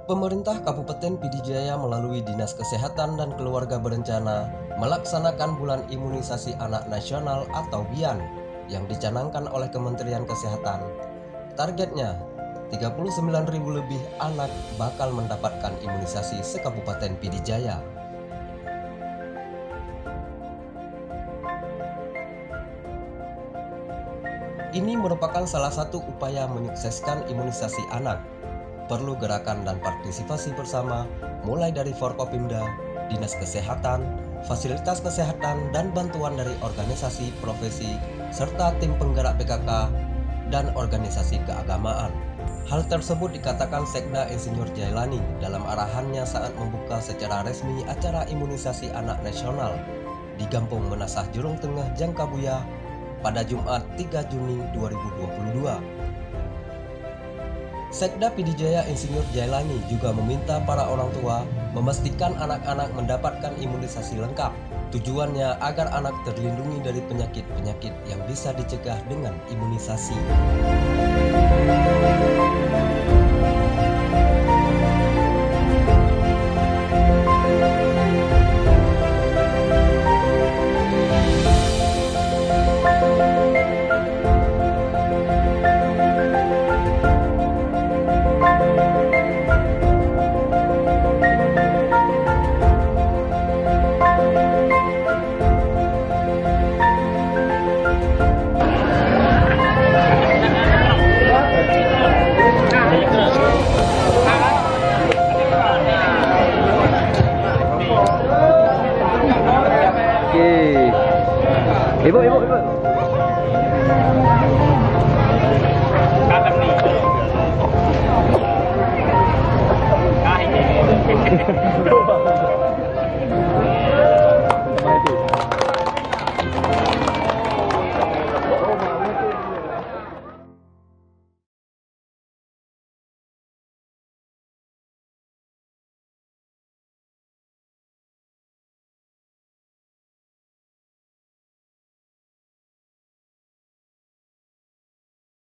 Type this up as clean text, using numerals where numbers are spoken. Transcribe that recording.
Pemerintah Kabupaten Pd Jaya melalui Dinas Kesehatan dan Keluarga berencana melaksanakan Bulan Imunisasi Anak Nasional atau BIAN yang dicanangkan oleh Kementerian Kesehatan. Targetnya, 39.000 lebih anak bakal mendapatkan imunisasi se-Kabupaten Pd Jaya. Ini merupakan salah satu upaya menyukseskan imunisasi anak. Perlu gerakan dan partisipasi bersama, mulai dari Forkopimda, Dinas Kesehatan, fasilitas kesehatan, dan bantuan dari organisasi profesi, serta tim penggerak PKK dan organisasi keagamaan. Hal tersebut dikatakan Sekda Insinyur Jailani dalam arahannya saat membuka secara resmi acara imunisasi anak nasional di Gampung Menasah Jurung Tengah, Jangkabuya pada Jumat 3 Juni 2022. Sekda Pd Jaya Insinyur Jailani juga meminta para orang tua memastikan anak-anak mendapatkan imunisasi lengkap. Tujuannya agar anak terlindungi dari penyakit-penyakit yang bisa dicegah dengan imunisasi. Ibu. Kakak nih.